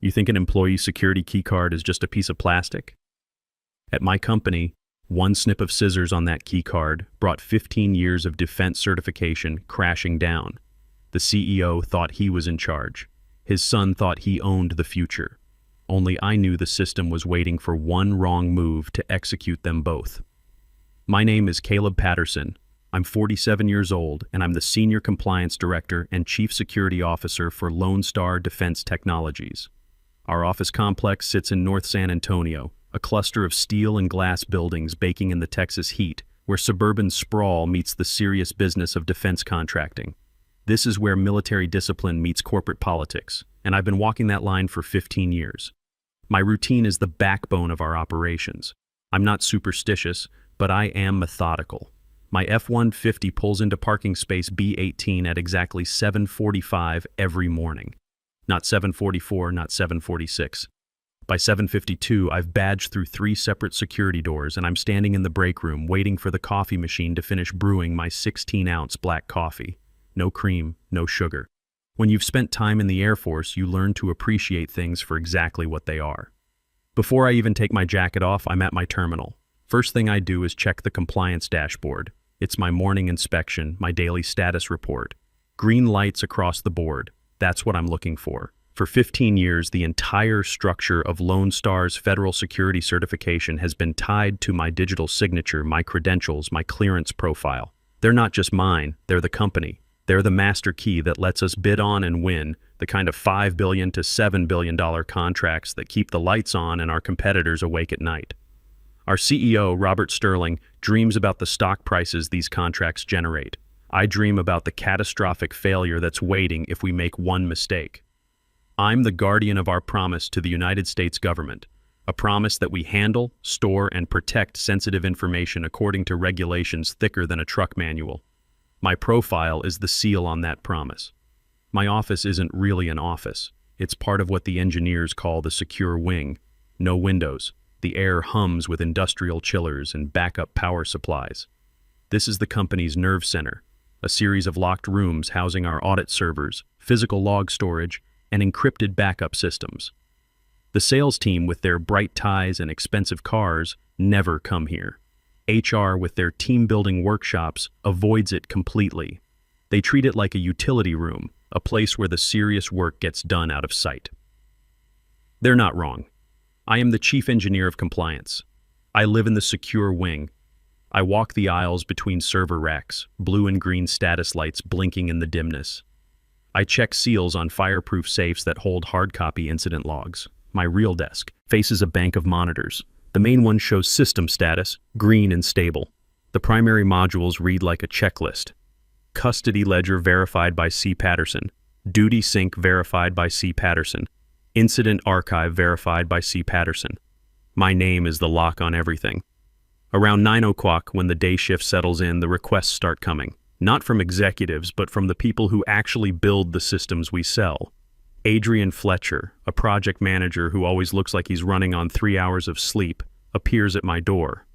You think an employee security keycard is just a piece of plastic? At my company, one snip of scissors on that keycard brought 15 years of defense certification crashing down. The CEO thought he was in charge. His son thought he owned the future. Only I knew the system was waiting for one wrong move to execute them both. My name is Caleb Patterson. I'm 47 years old, and I'm the Senior Compliance Director and Chief Security Officer for Lone Star Defense Technologies. Our office complex sits in North San Antonio, a cluster of steel and glass buildings baking in the Texas heat, where suburban sprawl meets the serious business of defense contracting. This is where military discipline meets corporate politics, and I've been walking that line for 15 years. My routine is the backbone of our operations. I'm not superstitious, but I am methodical. My F-150 pulls into parking space B-18 at exactly 7:45 every morning. Not 7:44, not 7:46. By 7:52, I've badged through 3 separate security doors, and I'm standing in the break room waiting for the coffee machine to finish brewing my 16-ounce black coffee. No cream, no sugar. When you've spent time in the Air Force, you learn to appreciate things for exactly what they are. Before I even take my jacket off, I'm at my terminal. First thing I do is check the compliance dashboard. It's my morning inspection, my daily status report. Green lights across the board. That's what I'm looking for. For 15 years, the entire structure of Lone Star's federal security certification has been tied to my digital signature, my credentials, my clearance profile. They're not just mine, they're the company. They're the master key that lets us bid on and win the kind of $5 billion to $7 billion contracts that keep the lights on and our competitors awake at night. Our CEO, Robert Sterling, dreams about the stock prices these contracts generate. I dream about the catastrophic failure that's waiting if we make one mistake. I'm the guardian of our promise to the United States government, a promise that we handle, store, and protect sensitive information according to regulations thicker than a truck manual. My profile is the seal on that promise. My office isn't really an office. It's part of what the engineers call the secure wing. No windows. The air hums with industrial chillers and backup power supplies. This is the company's nerve center, a series of locked rooms housing our audit servers, physical log storage, and encrypted backup systems. The sales team with their bright ties and expensive cars never come here. HR with their team-building workshops avoids it completely. They treat it like a utility room, a place where the serious work gets done out of sight. They're not wrong. I am the chief engineer of compliance. I live in the secure wing. I walk the aisles between server racks, blue and green status lights blinking in the dimness. I check seals on fireproof safes that hold hard copy incident logs. My real desk faces a bank of monitors. The main one shows system status, green and stable. The primary modules read like a checklist. Custody ledger verified by C. Patterson. Duty sync verified by C. Patterson. Incident archive verified by C. Patterson. My name is the lock on everything. Around 9 o'clock, when the day shift settles in, the requests start coming. Not from executives, but from the people who actually build the systems we sell. Adrian Fletcher, a project manager who always looks like he's running on 3 hours of sleep, appears at my door.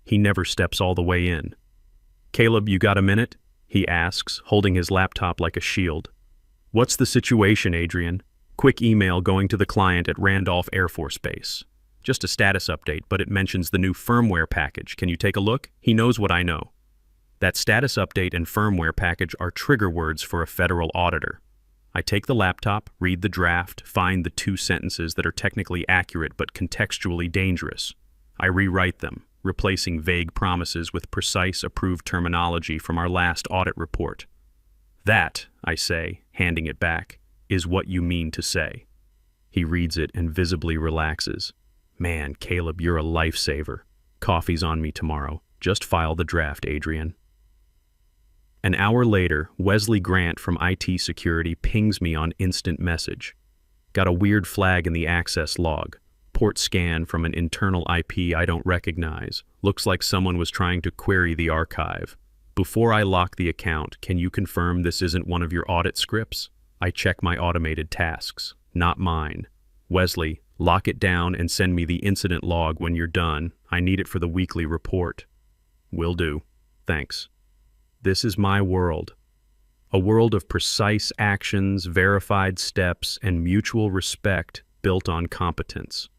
He never steps all the way in. "Caleb, you got a minute?" he asks, holding his laptop like a shield. "What's the situation, Adrian?" Quick email going to the client at Randolph Air Force Base. Just a status update, but it mentions the new firmware package. Can you take a look? He knows what I know. That status update and firmware package are trigger words for a federal auditor. I take the laptop, read the draft, find the 2 sentences that are technically accurate but contextually dangerous. I rewrite them, replacing vague promises with precise approved terminology from our last audit report. "That," I say, handing it back, "is what you mean to say." He reads it and visibly relaxes. "Man, Caleb, you're a lifesaver. Coffee's on me tomorrow. Just file the draft, Adrian." An hour later, Wesley Grant from IT Security pings me on instant message. Got a weird flag in the access log. Port scan from an internal IP I don't recognize. Looks like someone was trying to query the archive. Before I lock the account, can you confirm this isn't one of your audit scripts? I check my automated tasks. Not mine. Wesley, lock it down and send me the incident log when you're done. I need it for the weekly report. Will do. Thanks. This is my world. A world of precise actions, verified steps, and mutual respect built on competence.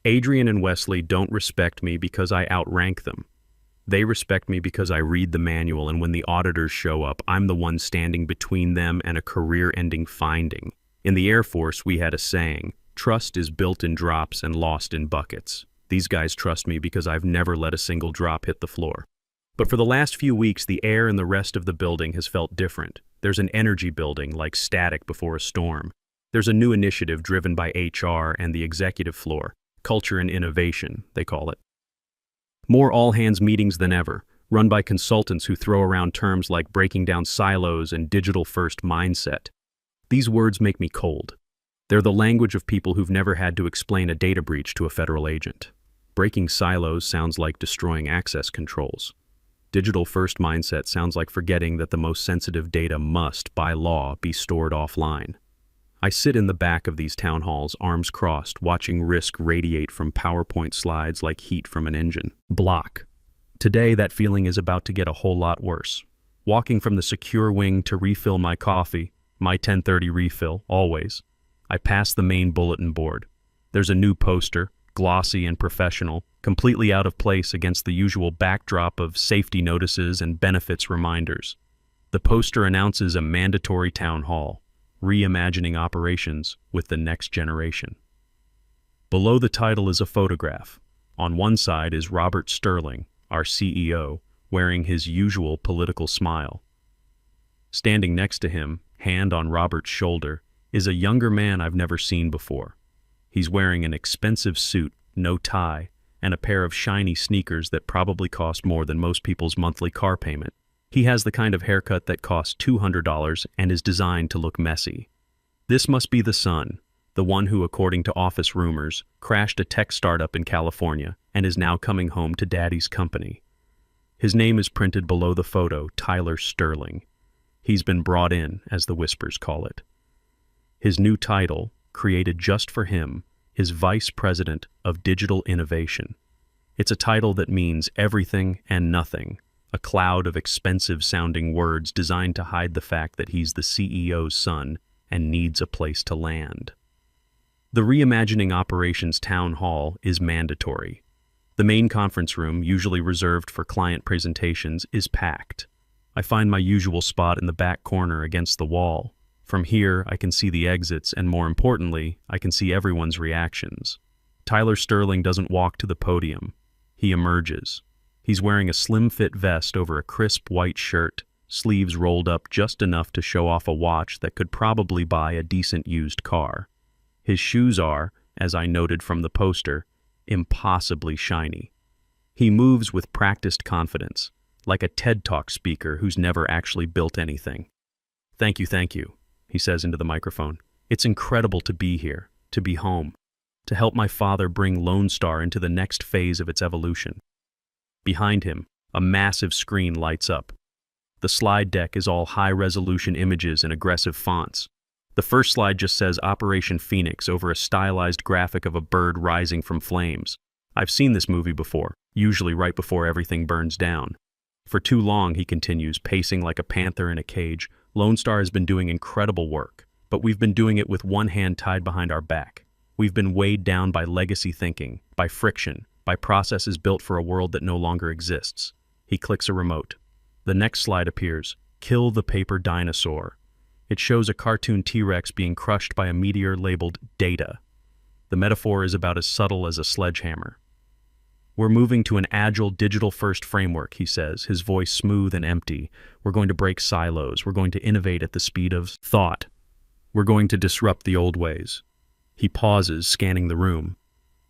Adrian and Wesley don't respect me because I outrank them. They respect me because I read the manual, and when the auditors show up, I'm the one standing between them and a career-ending finding. In the Air Force, we had a saying, "Trust is built in drops and lost in buckets." These guys trust me because I've never let a single drop hit the floor. But for the last few weeks, the air in the rest of the building has felt different. There's an energy building, like static before a storm. There's a new initiative driven by HR and the executive floor. Culture and innovation, they call it. More all-hands meetings than ever, run by consultants who throw around terms like breaking down silos and digital-first mindset. These words make me cold. They're the language of people who've never had to explain a data breach to a federal agent. Breaking silos sounds like destroying access controls. Digital-first mindset sounds like forgetting that the most sensitive data must, by law, be stored offline. I sit in the back of these town halls, arms crossed, watching risk radiate from PowerPoint slides like heat from an engine. Block. Today, that feeling is about to get a whole lot worse. Walking from the secure wing to refill my coffee, my 10:30 refill, always, I pass the main bulletin board. There's a new poster, glossy and professional, completely out of place against the usual backdrop of safety notices and benefits reminders. The poster announces a mandatory town hall, reimagining operations with the next generation. Below the title is a photograph. On one side is Robert Sterling, our CEO, wearing his usual political smile. Standing next to him, hand on Robert's shoulder, is a younger man I've never seen before. He's wearing an expensive suit, no tie, and a pair of shiny sneakers that probably cost more than most people's monthly car payment. He has the kind of haircut that costs $200 and is designed to look messy. This must be the son, the one who, according to office rumors, crashed a tech startup in California and is now coming home to Daddy's company. His name is printed below the photo, Tyler Sterling. He's been brought in, as the whispers call it. His new title, created just for him, is Vice President of Digital Innovation. It's a title that means everything and nothing, a cloud of expensive-sounding words designed to hide the fact that he's the CEO's son and needs a place to land. The Reimagining Operations Town Hall is mandatory. The main conference room, usually reserved for client presentations, is packed. I find my usual spot in the back corner against the wall. From here, I can see the exits, and more importantly, I can see everyone's reactions. Tyler Sterling doesn't walk to the podium. He emerges. He's wearing a slim-fit vest over a crisp white shirt, sleeves rolled up just enough to show off a watch that could probably buy a decent used car. His shoes are, as I noted from the poster, impossibly shiny. He moves with practiced confidence, like a TED Talk speaker who's never actually built anything. Thank you, he says into the microphone. It's incredible to be here, to be home, to help my father bring Lone Star into the next phase of its evolution. Behind him, a massive screen lights up. The slide deck is all high-resolution images and aggressive fonts. The first slide just says Operation Phoenix over a stylized graphic of a bird rising from flames. I've seen this movie before, usually right before everything burns down. For too long, he continues, pacing like a panther in a cage, Lone Star has been doing incredible work, but we've been doing it with one hand tied behind our back. We've been weighed down by legacy thinking, by friction, by processes built for a world that no longer exists. He clicks a remote. The next slide appears, Kill the Paper Dinosaur. It shows a cartoon T-Rex being crushed by a meteor labeled Data. The metaphor is about as subtle as a sledgehammer. We're moving to an agile, digital-first framework, he says, his voice smooth and empty. We're going to break silos. We're going to innovate at the speed of thought. We're going to disrupt the old ways. He pauses, scanning the room.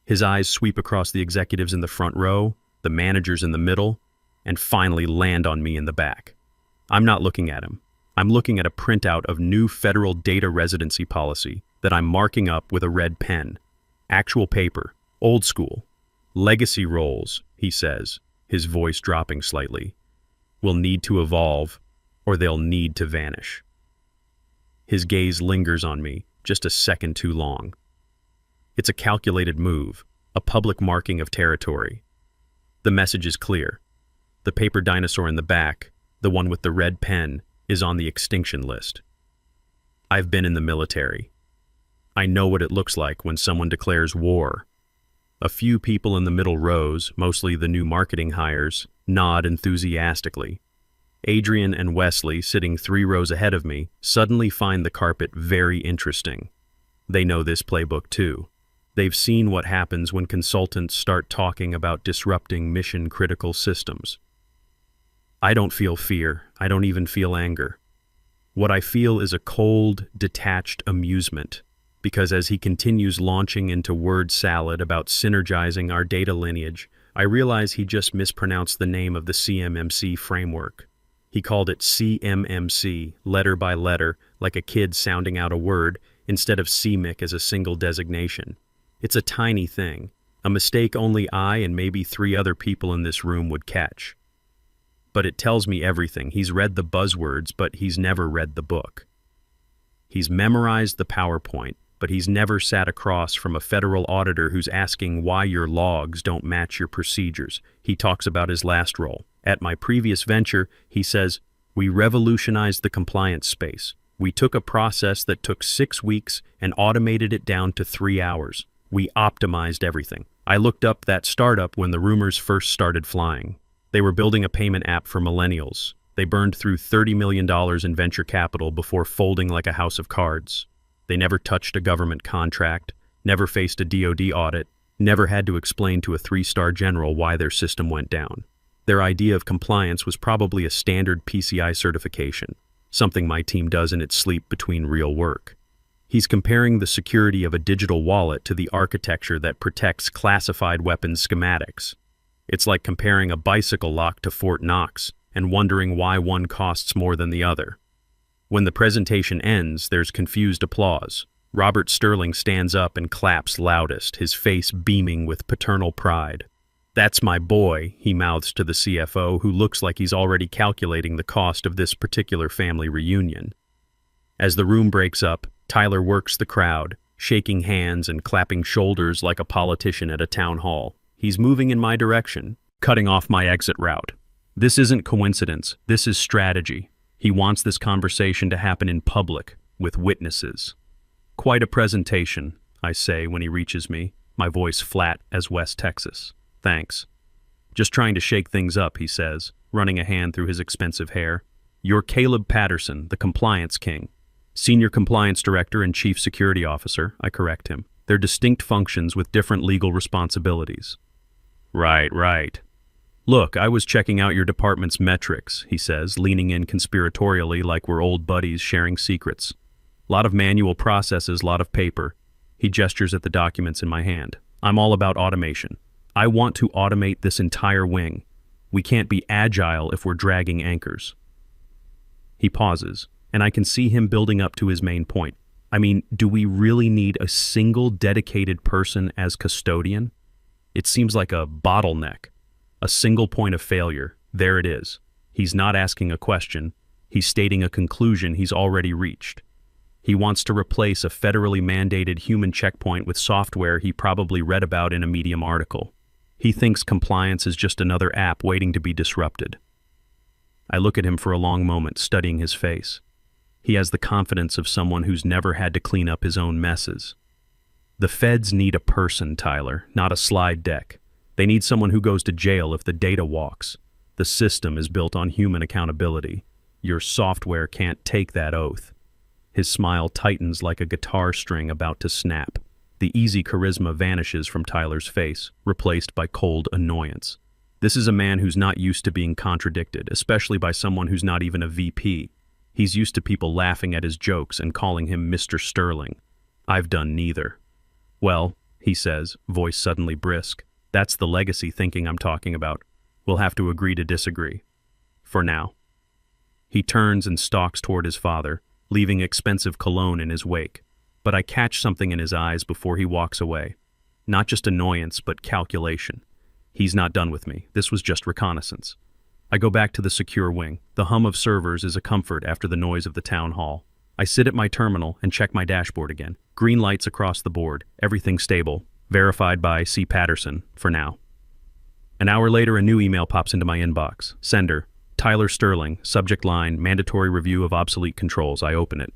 His eyes sweep across the executives in the front row, the managers in the middle, and finally land on me in the back. I'm not looking at him. I'm looking at a printout of new federal data residency policy that I'm marking up with a red pen. Actual paper, old school. Legacy roles, he says, his voice dropping slightly, will need to evolve or they'll need to vanish. His gaze lingers on me, just a second too long. It's a calculated move, a public marking of territory. The message is clear. The paper dinosaur in the back, the one with the red pen, is on the extinction list. I've been in the military. I know what it looks like when someone declares war. A few people in the middle rows, mostly the new marketing hires, nod enthusiastically. Adrian and Wesley, sitting 3 rows ahead of me, suddenly find the carpet very interesting. They know this playbook too. They've seen what happens when consultants start talking about disrupting mission-critical systems. I don't feel fear. I don't even feel anger. What I feel is a cold, detached amusement, because as he continues launching into word salad about synergizing our data lineage, I realize he just mispronounced the name of the CMMC framework. He called it CMMC, letter by letter, like a kid sounding out a word, instead of CMIC as a single designation. It's a tiny thing, a mistake only I and maybe 3 other people in this room would catch. But it tells me everything. He's read the buzzwords, but he's never read the book. He's memorized the PowerPoint, but he's never sat across from a federal auditor who's asking why your logs don't match your procedures. He talks about his last role. At my previous venture, he says, we revolutionized the compliance space. We took a process that took 6 weeks and automated it down to 3 hours. We optimized everything. I looked up that startup when the rumors first started flying. They were building a payment app for millennials. They burned through $30 million in venture capital before folding like a house of cards. They never touched a government contract, never faced a DoD audit, never had to explain to a 3-star general why their system went down. Their idea of compliance was probably a standard PCI certification, something my team does in its sleep between real work. He's comparing the security of a digital wallet to the architecture that protects classified weapons schematics. It's like comparing a bicycle lock to Fort Knox and wondering why one costs more than the other. When the presentation ends, there's confused applause. Robert Sterling stands up and claps loudest, his face beaming with paternal pride. That's my boy, he mouths to the CFO, who looks like he's already calculating the cost of this particular family reunion. As the room breaks up, Tyler works the crowd, shaking hands and clapping shoulders like a politician at a town hall. He's moving in my direction, cutting off my exit route. This isn't coincidence, this is strategy. He wants this conversation to happen in public, with witnesses. Quite a presentation, I say when he reaches me, my voice flat as West Texas. Thanks. Just trying to shake things up, he says, running a hand through his expensive hair. You're Caleb Patterson, the compliance king. Senior Compliance Director and Chief Security Officer, I correct him. They're distinct functions with different legal responsibilities. Right. Look, I was checking out your department's metrics, he says, leaning in conspiratorially like we're old buddies sharing secrets. Lot of manual processes, lot of paper. He gestures at the documents in my hand. I'm all about automation. I want to automate this entire wing. We can't be agile if we're dragging anchors. He pauses, and I can see him building up to his main point. I mean, do we really need a single dedicated person as custodian? It seems like a bottleneck. A single point of failure. There it is. He's not asking a question. He's stating a conclusion he's already reached. He wants to replace a federally mandated human checkpoint with software he probably read about in a Medium article. He thinks compliance is just another app waiting to be disrupted. I look at him for a long moment, studying his face. He has the confidence of someone who's never had to clean up his own messes. The feds need a person, Tyler, not a slide deck. They need someone who goes to jail if the data walks. The system is built on human accountability. Your software can't take that oath. His smile tightens like a guitar string about to snap. The easy charisma vanishes from Tyler's face, replaced by cold annoyance. This is a man who's not used to being contradicted, especially by someone who's not even a VP. He's used to people laughing at his jokes and calling him Mr. Sterling. I've done neither. Well, he says, voice suddenly brisk. That's the legacy thinking I'm talking about. We'll have to agree to disagree. For now. He turns and stalks toward his father, leaving expensive cologne in his wake. But I catch something in his eyes before he walks away. Not just annoyance, but calculation. He's not done with me. This was just reconnaissance. I go back to the secure wing. The hum of servers is a comfort after the noise of the town hall. I sit at my terminal and check my dashboard again. Green lights across the board. Everything stable. Verified by C. Patterson, for now. An hour later, a new email pops into my inbox. Sender, Tyler Sterling, subject line, mandatory review of obsolete controls. I open it.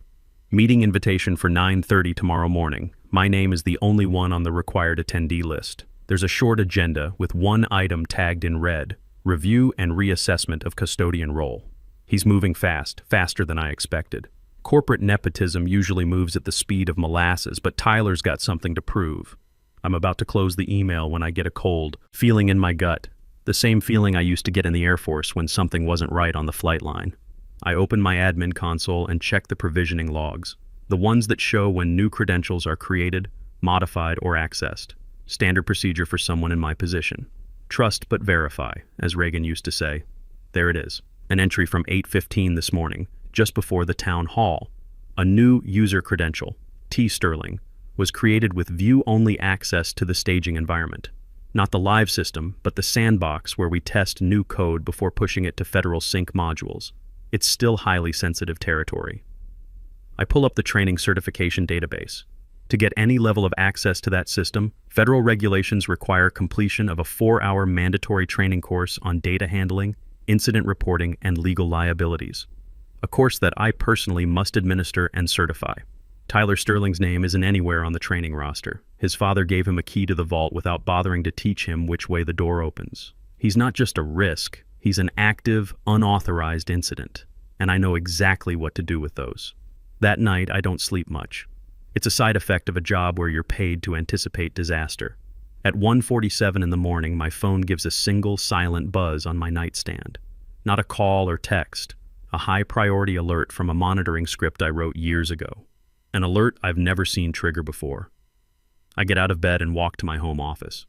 Meeting invitation for 9:30 tomorrow morning. My name is the only one on the required attendee list. There's a short agenda with one item tagged in red: review and reassessment of custodian role. He's moving fast, faster than I expected. Corporate nepotism usually moves at the speed of molasses, but Tyler's got something to prove. I'm about to close the email when I get a cold feeling in my gut, the same feeling I used to get in the Air Force when something wasn't right on the flight line. I open my admin console and check the provisioning logs, the ones that show when new credentials are created, modified, or accessed. Standard procedure for someone in my position. Trust but verify, as Reagan used to say. There it is, an entry from 8:15 this morning, just before the town hall. A new user credential, T. Sterling, was created with view-only access to the staging environment. Not the live system, but the sandbox where we test new code before pushing it to federal sync modules. It's still highly sensitive territory. I pull up the training certification database. To get any level of access to that system, federal regulations require completion of a 4-hour mandatory training course on data handling, incident reporting, and legal liabilities. A course that I personally must administer and certify. Tyler Sterling's name isn't anywhere on the training roster. His father gave him a key to the vault without bothering to teach him which way the door opens. He's not just a risk, he's an active, unauthorized incident, and I know exactly what to do with those. That night, I don't sleep much. It's a side effect of a job where you're paid to anticipate disaster. At 1:47 in the morning, my phone gives a single silent buzz on my nightstand. Not a call or text, a high-priority alert from a monitoring script I wrote years ago. An alert I've never seen trigger before. I get out of bed and walk to my home office.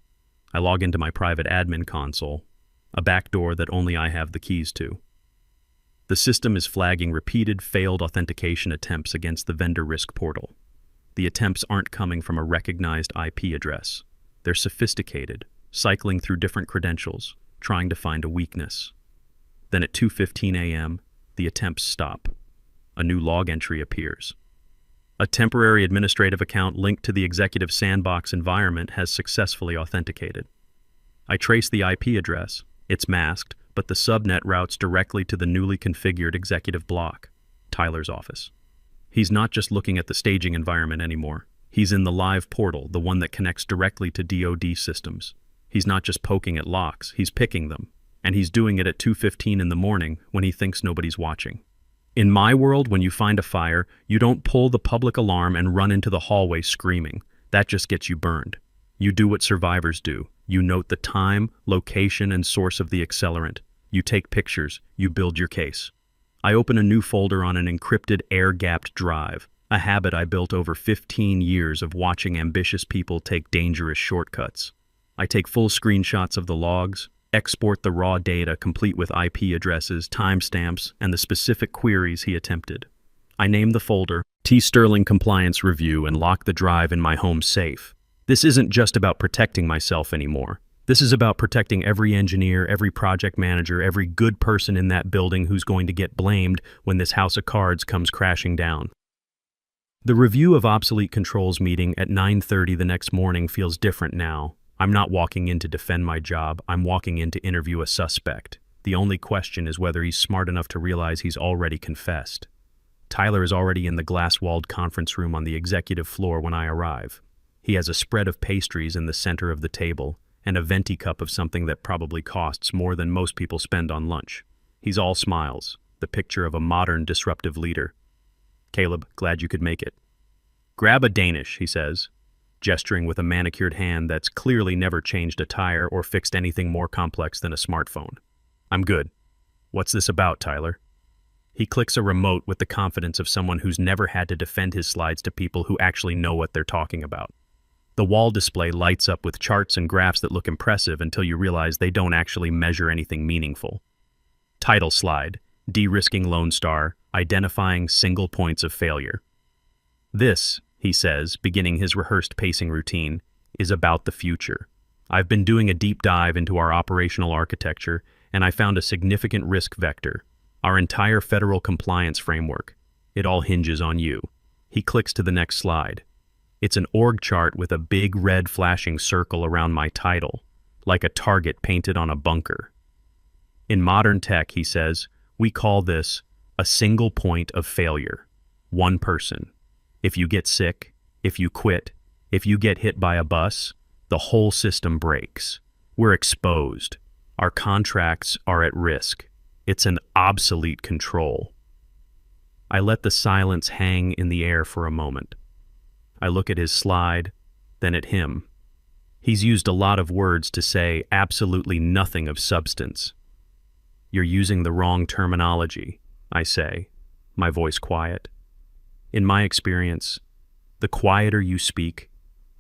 I log into my private admin console, a back door that only I have the keys to. The system is flagging repeated failed authentication attempts against the vendor risk portal. The attempts aren't coming from a recognized IP address. They're sophisticated, cycling through different credentials, trying to find a weakness. Then at 2:15 a.m., the attempts stop. A new log entry appears. A temporary administrative account linked to the executive sandbox environment has successfully authenticated. I trace the IP address. It's masked, but the subnet routes directly to the newly configured executive block, Tyler's office. He's not just looking at the staging environment anymore. He's in the live portal, the one that connects directly to DoD systems. He's not just poking at locks, he's picking them. And he's doing it at 2:15 in the morning when he thinks nobody's watching. In my world, when you find a fire, you don't pull the public alarm and run into the hallway screaming. That just gets you burned. You do what survivors do. You note the time, location, and source of the accelerant. You take pictures. You build your case. I open a new folder on an encrypted, air-gapped drive, a habit I built over 15 years of watching ambitious people take dangerous shortcuts. I take full screenshots of the logs, export the raw data complete with IP addresses, timestamps, and the specific queries he attempted. I name the folder T. Sterling Compliance Review and lock the drive in my home safe. This isn't just about protecting myself anymore. This is about protecting every engineer, every project manager, every good person in that building who's going to get blamed when this house of cards comes crashing down. The review of obsolete controls meeting at 9:30 the next morning feels different now. I'm not walking in to defend my job, I'm walking in to interview a suspect. The only question is whether he's smart enough to realize he's already confessed. Tyler is already in the glass-walled conference room on the executive floor when I arrive. He has a spread of pastries in the center of the table, and a venti cup of something that probably costs more than most people spend on lunch. He's all smiles, the picture of a modern, disruptive leader. "Caleb, glad you could make it." "Grab a Danish," he says, gesturing with a manicured hand that's clearly never changed a tire or fixed anything more complex than a smartphone. "I'm good." "What's this about, Tyler?" He clicks a remote with the confidence of someone who's never had to defend his slides to people who actually know what they're talking about. The wall display lights up with charts and graphs that look impressive until you realize they don't actually measure anything meaningful. Title slide, De-risking Lone Star, identifying single points of failure. "This," he says, beginning his rehearsed pacing routine, "is about the future. I've been doing a deep dive into our operational architecture, and I found a significant risk vector, our entire federal compliance framework. It all hinges on you." He clicks to the next slide. It's an org chart with a big red flashing circle around my title, like a target painted on a bunker. "In modern tech," he says, "we call this a single point of failure. One person, If you get sick, if you quit, if you get hit by a bus, the whole system breaks. We're exposed. Our contracts are at risk. It's an obsolete control. I let the silence hang in the air for a moment. I look at his slide, then at him. He's used a lot of words to say absolutely nothing of substance. You're using the wrong terminology, I say, my voice quiet. In my experience, the quieter you speak,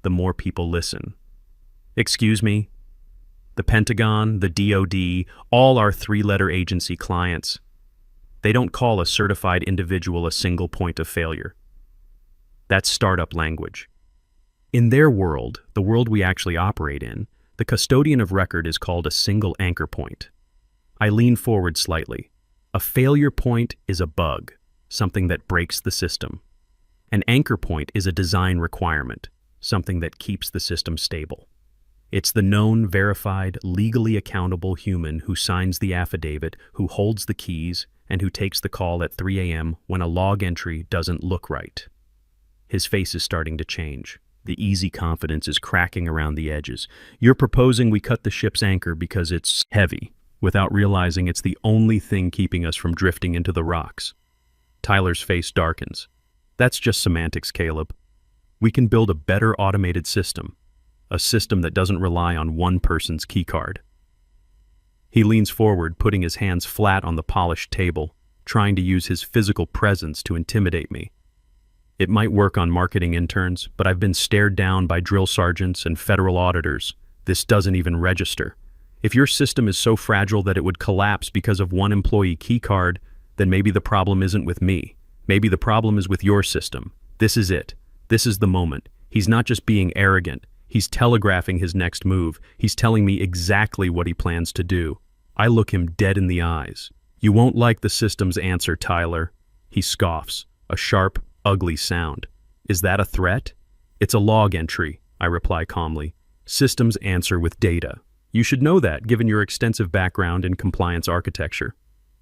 the more people listen. Excuse me? The Pentagon, the DoD, all our three-letter agency clients. They don't call a certified individual a single point of failure. That's startup language. In their world, the world we actually operate in, the custodian of record is called a single anchor point. I lean forward slightly. A failure point is a bug, something that breaks the system. An anchor point is a design requirement, something that keeps the system stable. It's the known, verified, legally accountable human who signs the affidavit, who holds the keys, and who takes the call at 3 a.m. when a log entry doesn't look right. His face is starting to change. The easy confidence is cracking around the edges. You're proposing we cut the ship's anchor because it's heavy, without realizing it's the only thing keeping us from drifting into the rocks. Tyler's face darkens. That's just semantics, Caleb. We can build a better automated system, a system that doesn't rely on one person's keycard. He leans forward, putting his hands flat on the polished table, trying to use his physical presence to intimidate me. It might work on marketing interns, but I've been stared down by drill sergeants and federal auditors. This doesn't even register. If your system is so fragile that it would collapse because of one employee keycard, then maybe the problem isn't with me. Maybe the problem is with your system. This is it. This is the moment. He's not just being arrogant. He's telegraphing his next move. He's telling me exactly what he plans to do. I look him dead in the eyes. You won't like the system's answer, Tyler. He scoffs, a sharp, ugly sound. Is that a threat? It's a log entry, I reply calmly. Systems answer with data. You should know that, given your extensive background in compliance architecture.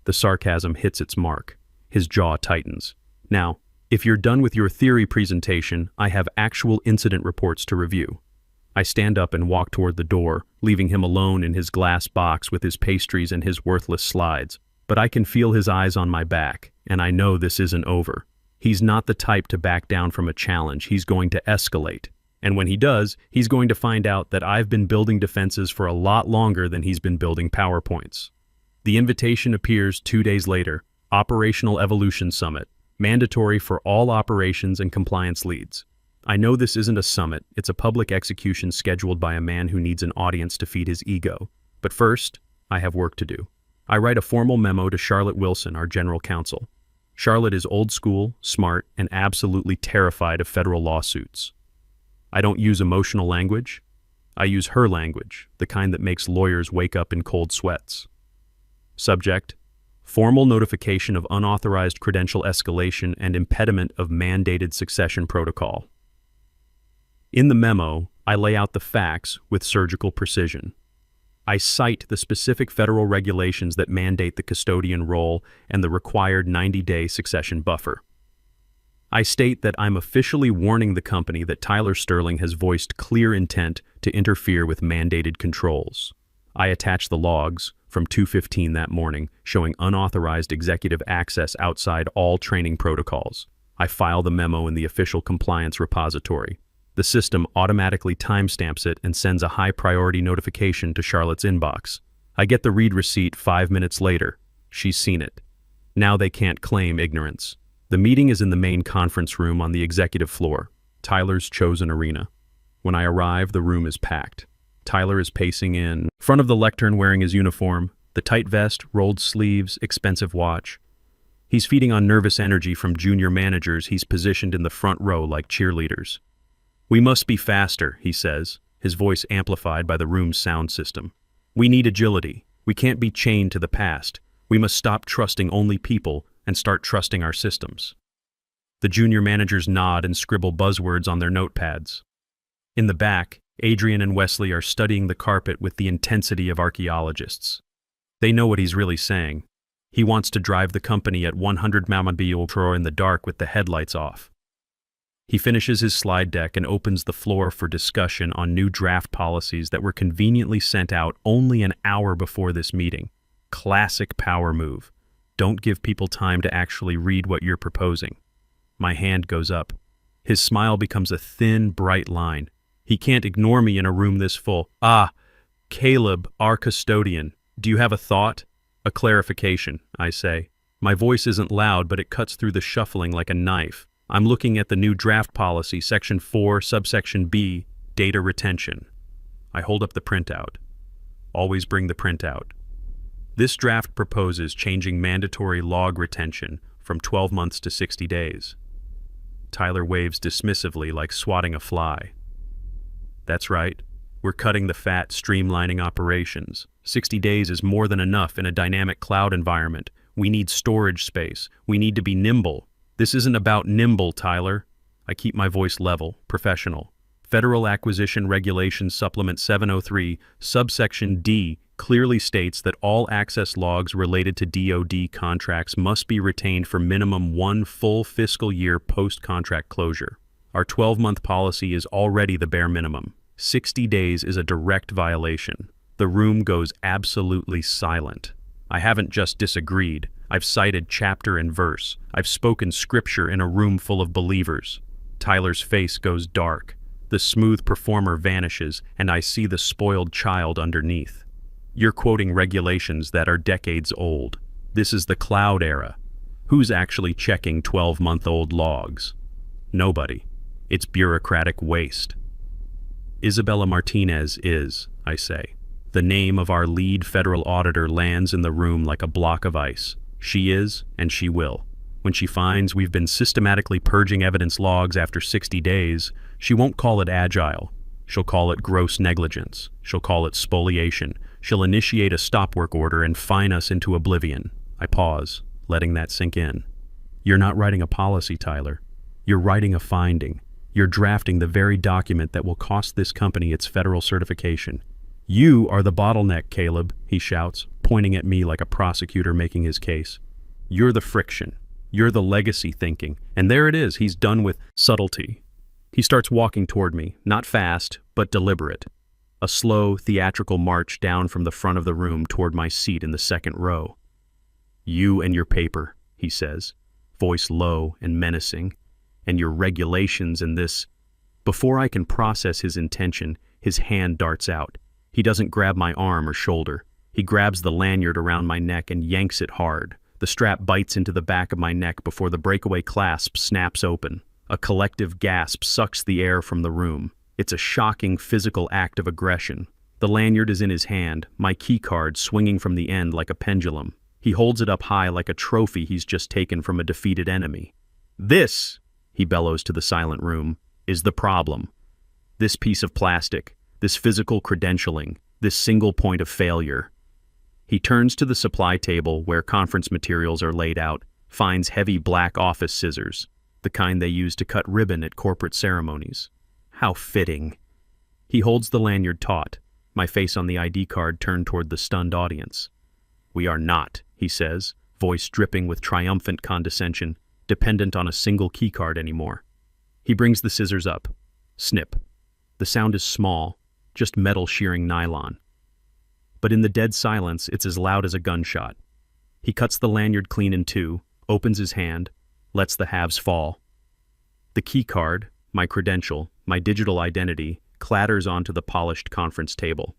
The sarcasm hits its mark. His jaw tightens. Now, if you're done with your theory presentation, I have actual incident reports to review. I stand up and walk toward the door, leaving him alone in his glass box with his pastries and his worthless slides. But I can feel his eyes on my back, and I know this isn't over. He's not the type to back down from a challenge. He's going to escalate. And when he does, he's going to find out that I've been building defenses for a lot longer than he's been building PowerPoints. The invitation appears 2 days later. Operational Evolution Summit. Mandatory for all operations and compliance leads. I know this isn't a summit, it's a public execution scheduled by a man who needs an audience to feed his ego. But first, I have work to do. I write a formal memo to Charlotte Wilson, our general counsel. Charlotte is old school, smart, and absolutely terrified of federal lawsuits. I don't use emotional language. I use her language, the kind that makes lawyers wake up in cold sweats. Subject: formal notification of unauthorized credential escalation and impediment of mandated succession protocol. In the memo, I lay out the facts with surgical precision. I cite the specific federal regulations that mandate the custodian role and the required 90-day succession buffer. I state that I'm officially warning the company that Tyler Sterling has voiced clear intent to interfere with mandated controls. I attach the logs from 2:15 that morning showing unauthorized executive access outside all training protocols. I file the memo in the official compliance repository. The system automatically timestamps it and sends a high-priority notification to Charlotte's inbox. I get the read receipt 5 minutes later. She's seen it. Now they can't claim ignorance. The meeting is in the main conference room on the executive floor, Tyler's chosen arena. When I arrive, the room is packed. Tyler is pacing in front of the lectern wearing his uniform, the tight vest, rolled sleeves, expensive watch. He's feeding on nervous energy from junior managers he's positioned in the front row like cheerleaders. "We must be faster," he says, his voice amplified by the room's sound system. "We need agility. We can't be chained to the past. We must stop trusting only people and start trusting our systems." The junior managers nod and scribble buzzwords on their notepads. In the back, Adrian and Wesley are studying the carpet with the intensity of archaeologists. They know what he's really saying. He wants to drive the company at 100 mph in the dark with the headlights off. He finishes his slide deck and opens the floor for discussion on new draft policies that were conveniently sent out only an hour before this meeting. Classic power move. Don't give people time to actually read what you're proposing. My hand goes up. His smile becomes a thin, bright line. He can't ignore me in a room this full. Ah, Caleb, our custodian. Do you have a thought? A clarification, I say. My voice isn't loud, but it cuts through the shuffling like a knife. I'm looking at the new draft policy, Section 4, Subsection B, data retention. I hold up the printout. Always bring the printout. This draft proposes changing mandatory log retention from 12 months to 60 days. Tyler waves dismissively like swatting a fly. That's right. We're cutting the fat, streamlining operations. 60 days is more than enough in a dynamic cloud environment. We need storage space. We need to be nimble. This isn't about nimble, Tyler. I keep my voice level, professional. Federal Acquisition Regulations Supplement 703, subsection D, clearly states that all access logs related to DoD contracts must be retained for minimum 1 full fiscal year post-contract closure. Our 12-month policy is already the bare minimum. 60 days is a direct violation. The room goes absolutely silent. I haven't just disagreed. I've cited chapter and verse. I've spoken scripture in a room full of believers. Tyler's face goes dark. The smooth performer vanishes, and I see the spoiled child underneath. You're quoting regulations that are decades old. This is the cloud era. Who's actually checking 12-month-old logs? Nobody. It's bureaucratic waste. Isabella Martinez is, I say. The name of our lead federal auditor lands in the room like a block of ice. She is, and she will. When she finds we've been systematically purging evidence logs after 60 days, she won't call it agile. She'll call it gross negligence. She'll call it spoliation. She'll initiate a stop work order and fine us into oblivion. I pause, letting that sink in. You're not writing a policy, Tyler. You're writing a finding. You're drafting the very document that will cost this company its federal certification. You are the bottleneck, Caleb, he shouts, pointing at me like a prosecutor making his case. You're the friction. You're the legacy thinking. And there it is, he's done with subtlety. He starts walking toward me, not fast, but deliberate. A slow, theatrical march down from the front of the room toward my seat in the second row. You and your paper, he says, voice low and menacing, and your regulations and this. Before I can process his intention, his hand darts out. He doesn't grab my arm or shoulder. He grabs the lanyard around my neck and yanks it hard. The strap bites into the back of my neck before the breakaway clasp snaps open. A collective gasp sucks the air from the room. It's a shocking physical act of aggression. The lanyard is in his hand, my keycard swinging from the end like a pendulum. He holds it up high like a trophy he's just taken from a defeated enemy. This, he bellows to the silent room, is the problem. This piece of plastic, this physical credentialing, this single point of failure. He turns to the supply table where conference materials are laid out, finds heavy black office scissors, the kind they use to cut ribbon at corporate ceremonies. How fitting. He holds the lanyard taut, my face on the ID card turned toward the stunned audience. We are not, he says, voice dripping with triumphant condescension, dependent on a single keycard anymore. He brings the scissors up. Snip. The sound is small, just metal shearing nylon. But in the dead silence, it's as loud as a gunshot. He cuts the lanyard clean in two, opens his hand, lets the halves fall. The keycard, my credential, my digital identity, clatters onto the polished conference table.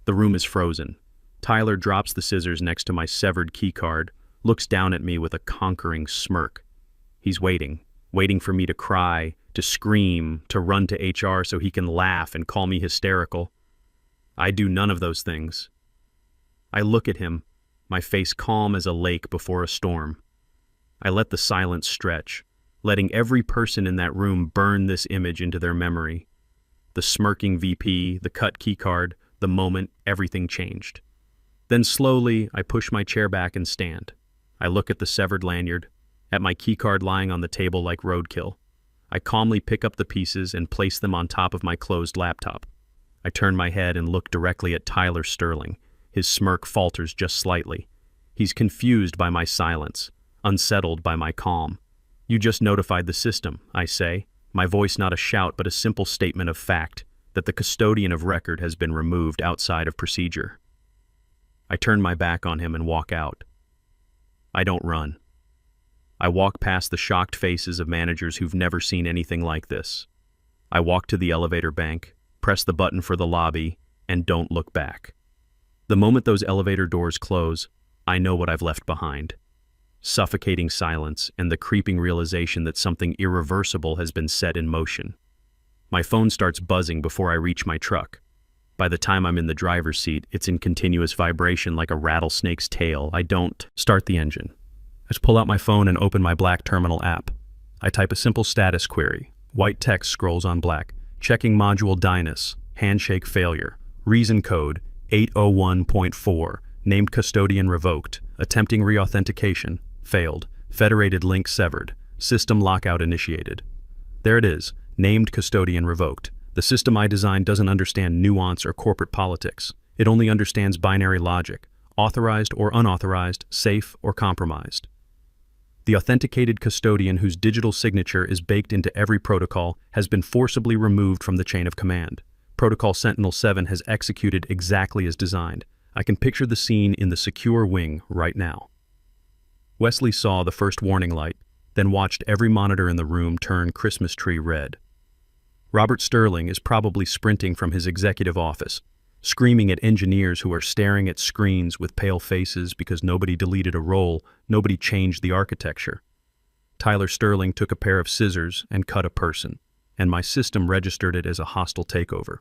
The room is frozen. Tyler drops the scissors next to my severed keycard, looks down at me with a conquering smirk. He's waiting for me to cry, to scream, to run to HR so he can laugh and call me hysterical. I do none of those things. I look at him, my face calm as a lake before a storm. I let the silence stretch, letting every person in that room burn this image into their memory. The smirking VP, the cut keycard, the moment everything changed. Then slowly, I push my chair back and stand. I look at the severed lanyard, at my keycard lying on the table like roadkill. I calmly pick up the pieces and place them on top of my closed laptop. I turn my head and look directly at Tyler Sterling. His smirk falters just slightly. He's confused by my silence, unsettled by my calm. You just notified the system, I say, my voice not a shout but a simple statement of fact that the custodian of record has been removed outside of procedure. I turn my back on him and walk out. I don't run. I walk past the shocked faces of managers who've never seen anything like this. I walk to the elevator bank, press the button for the lobby, and don't look back. The moment those elevator doors close, I know what I've left behind. Suffocating silence and the creeping realization that something irreversible has been set in motion. My phone starts buzzing before I reach my truck. By the time I'm in the driver's seat, it's in continuous vibration like a rattlesnake's tail. I don't start the engine. I just pull out my phone and open my Black Terminal app. I type a simple status query. White text scrolls on black. Checking module DYNUS. Handshake failure. Reason code 801.4. Named custodian revoked. Attempting reauthentication. Failed. Federated link severed. System lockout initiated. There it is. Named custodian revoked. The system I designed doesn't understand nuance or corporate politics. It only understands binary logic. Authorized or unauthorized, safe or compromised. The authenticated custodian whose digital signature is baked into every protocol has been forcibly removed from the chain of command. Protocol Sentinel-7 has executed exactly as designed. I can picture the scene in the secure wing right now. Wesley saw the first warning light, then watched every monitor in the room turn Christmas tree red. Robert Sterling is probably sprinting from his executive office, screaming at engineers who are staring at screens with pale faces because nobody deleted a role, nobody changed the architecture. Tyler Sterling took a pair of scissors and cut a person, and my system registered it as a hostile takeover.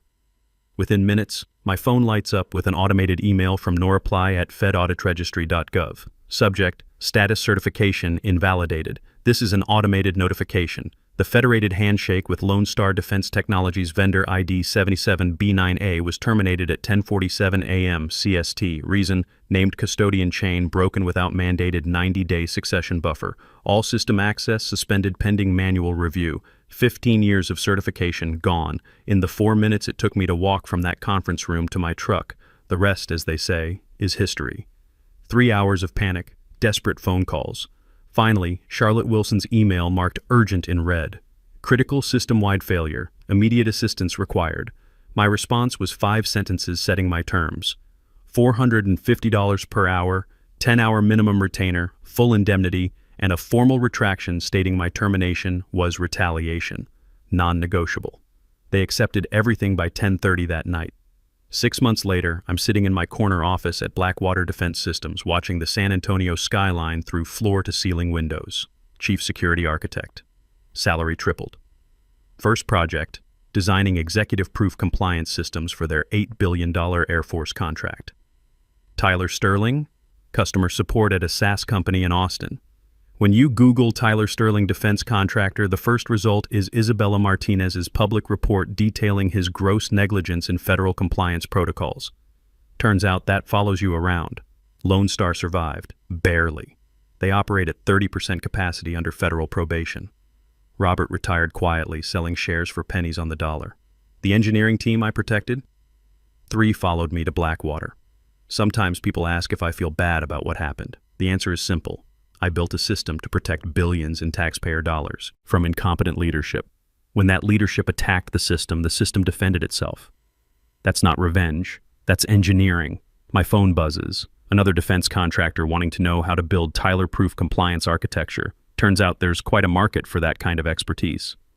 Within minutes, my phone lights up with an automated email from norapply@fedauditregistry.gov. Subject, status certification invalidated. This is an automated notification. The federated handshake with Lone Star Defense Technologies vendor ID 77B9A was terminated at 10:47 a.m. CST. Reason, named custodian chain broken without mandated 90-day succession buffer. All system access suspended pending manual review. 15 years of certification gone. In the 4 minutes it took me to walk from that conference room to my truck. The rest, as they say, is history. 3 hours of panic, desperate phone calls. Finally, Charlotte Wilson's email marked urgent in red. Critical system-wide failure. Immediate assistance required. My response was 5 sentences setting my terms. $450 per hour, 10-hour minimum retainer, full indemnity, and a formal retraction stating my termination was retaliation. Non-negotiable. They accepted everything by 10:30 that night. 6 months later, I'm sitting in my corner office at Blackwater Defense Systems watching the San Antonio skyline through floor-to-ceiling windows. Chief Security Architect. Salary tripled. First project, designing executive-proof compliance systems for their $8 billion Air Force contract. Tyler Sterling, customer support at a SaaS company in Austin. When you Google Tyler Sterling defense contractor, the first result is Isabella Martinez's public report detailing his gross negligence in federal compliance protocols. Turns out that follows you around. Lone Star survived. Barely. They operate at 30% capacity under federal probation. Robert retired quietly, selling shares for pennies on the dollar. The engineering team I protected? 3 followed me to Blackwater. Sometimes people ask if I feel bad about what happened. The answer is simple. I built a system to protect billions in taxpayer dollars from incompetent leadership. When that leadership attacked the system defended itself. That's not revenge. That's engineering. My phone buzzes. Another defense contractor wanting to know how to build Tyler-proof compliance architecture. Turns out there's quite a market for that kind of expertise.